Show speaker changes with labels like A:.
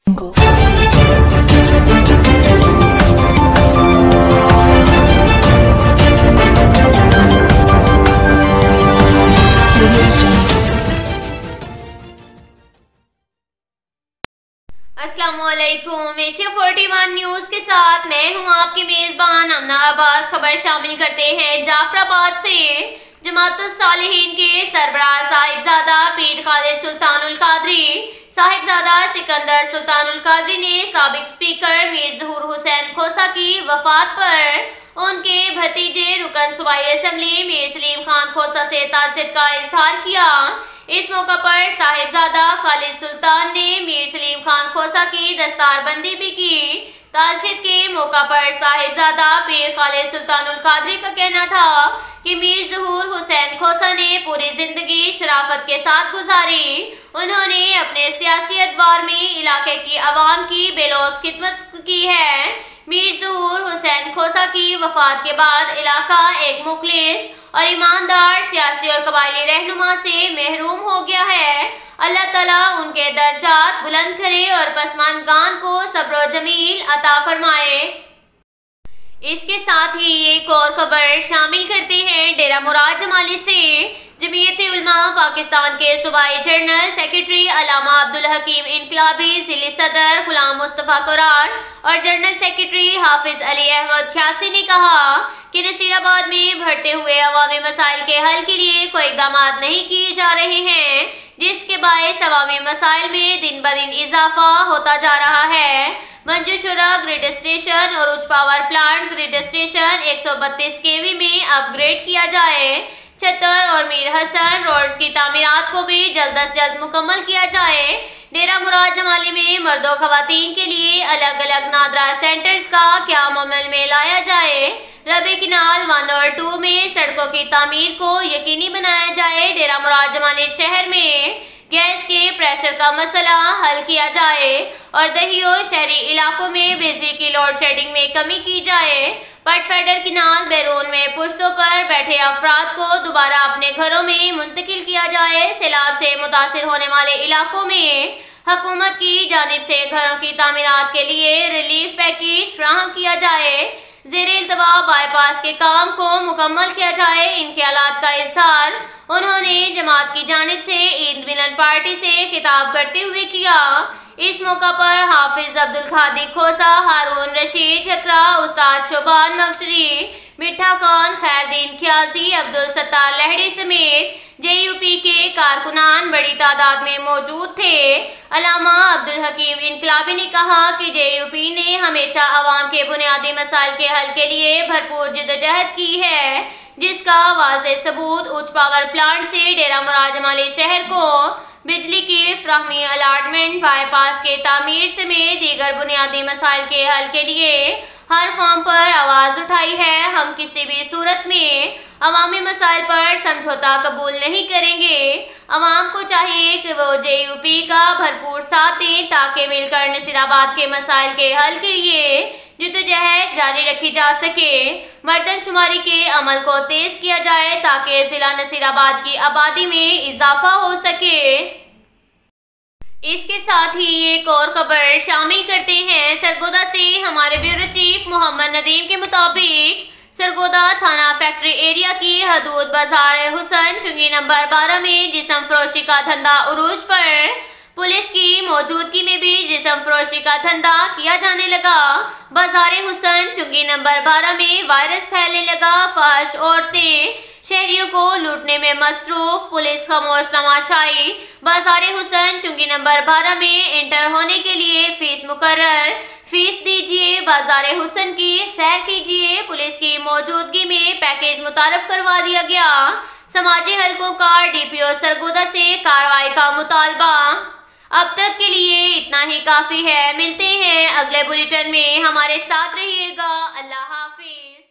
A: अस्सलामुअलैकुम। Asia 41 news के साथ मैं हूं आपकी मेजबान अमना अब्बास। खबर शामिल करते हैं जाफराबाद से। जमात-उस-सालिहीन के सरबराह साहिबजादा पीर खालिद सुल्तानुल कादरी साहिबजादा सिकंदर सुल्तानुल कादरी ने साबिक स्पीकर मीर ज़हूर हुसैन खोसा की वफात पर उनके भतीजे रुकन सूबाई असेंबली मीर सलीम खान खोसा से ताज़ियत का इजहार किया। इस मौका पर साहिबजादा खालिद सुल्तान ने मीर सलीम खान खोसा की दस्तारबंदी भी की। ताज़ियत के मौका पर साहिबजादा पीर खालिद सुल्तानुल कादरी का कहना था कि मीर ज़हूर हुसैन खोसा ने पूरी जिंदगी शराफत के साथ गुजारी। उन्होंने अपने सियासी अदवार में इलाके की आवाम की बेलौस खिदमत की है। मीर ज़हूर हुसैन खोसा की वफात के बाद इलाका एक मुखलिस और ईमानदार सियासी और कबायली रहनुमा से महरूम हो गया है। अल्लाह ताला उनके दर्जात बुलंद करे और पसमानदगान को सब्र जमील अता फरमाए। इसके साथ ही एक और खबर शामिल करते हैं डेरा मुराद जमाली से। जमीयत-ए-उलमा पाकिस्तान के सूबाई जनरल सेक्रेटरी अल्लामा अब्दुल हकीम इनकलाबी, जिले सदर गुलाम मुस्तफ़ा कुरार और जनरल सेक्रेटरी हाफिज अली अहमद ख्यासी ने कहा कि नसीराबाद में बढ़ते हुए अवामी मसाइल के हल के लिए कोई इक़दाम नहीं किए जा रहे हैं, जिसके बायस अवामी मसाइल में दिन ब दिन इजाफा होता जा रहा है। मंजूशुरा ग्रिड स्टेशन और उच्च power plant grid station 132 kV में अपग्रेड किया जाए। छतर और मीर हसन रोड्स की तामीरात को भी जल्द अज जल्द मुकम्मल किया जाए। डेरा मुराद जमाली में मर्दों खवातीन के लिए अलग अलग नादरा सेंटर्स का क़याम अमल में लाया जाए। रबे किनाल 1 और 2 में सड़कों की तामीर को यकीनी बनाया जाए। डेरा मुराद जमाली शहर में गैस के प्रेशर का मसला हल किया जाए और दहियो शहरी इलाकों में बिजली की लोड शेडिंग में कमी की जाए। पटफेडर किनाल बैरून में पुश्तों पर बैठे अफराद को दोबारा अपने घरों में मुंतकिल किया जाए। सैलाब से मुतासिर होने वाले इलाकों में हुकूमत की जानिब से घरों की तामीरात के लिए रिलीफ पैकेज फ्राहम किया जाए। ज़ेर-ए-इल्तवा बाईपास के काम को मुकम्मल किया जाए। इन ख्यालात का इजहार उन्होंने जमात की जानिब से ईद मिलन पार्टी से खिताब करते हुए किया। इस मौका पर हाफिज अब्दुल खादी खोसा, हारून रशीद झकरा, उस्ताद शोबान मकशरी, मिठा खान, खैरदीन ख्यासी, अब्दुल सत्तार लहड़ी समेत JUP के कारकुनान बड़ी तादाद में मौजूद थे। अल्लामा अब्दुल हकीम इनकलाबी ने कहा कि JUP ने हमेशा आवाम के बुनियादी मसाइल के हल के लिए भरपूर जिद्दोजहद की है, जिसका वाज़ेह सबूत उच्च पावर प्लांट से डेरा मुराद जमाली शहर को बिजली की फ्राहमी, अलाटमेंट, बाईपास के तामीर समेत दीगर बुनियादी मसाइल के हल के लिए हर फॉर्म पर आवाज़ उठाई है। हम किसी भी सूरत में अवामी मसाइल पर समझौता कबूल नहीं करेंगे। अवाम को चाहिए कि वो JUP का भरपूर साथ दें ताकि मिलकर नसीराबाद के मसाइल के हल के लिए जिद्दोजहद जारी रखी जा सके। मर्दमशुमारी के अमल को तेज किया जाए ताकि जिला नसीराबाद की आबादी में इजाफा हो सके। इसके साथ ही एक और खबर शामिल करते हैं सरगोदा से। हमारे ब्यूरो चीफ मोहम्मद नदीम के मुताबिक सरगोदा थाना फैक्ट्री एरिया की हदूद बाजार हुसैन चुंगी नंबर 12 में जिस्म फरोशी का धंधा उरूज पर पुलिस की मौजूदगी में भी जिस्म फरोशी का धंधा किया जाने लगा। बाजार हुसैन चुंगी नंबर 12 में वायरस फैलने लगा। फहश औरतें शहरियों को लूटने में मसरूफ, पुलिस खामोश तमाशाई। बाजार हुसैन चुंगी नंबर 12 में इंटर होने के लिए फीस मुकर्रर, फीस दीजिए, बाजार हुसैन की सैर कीजिए। पुलिस की मौजूदगी में पैकेज मुतारफ करवा दिया गया। समाजी हलकों का DPO सरगोदा से कार्रवाई का मुतालबा। अब तक के लिए इतना ही काफ़ी है। मिलते हैं अगले बुलेटिन में, हमारे साथ रहिएगा। अल्लाह हाफिज।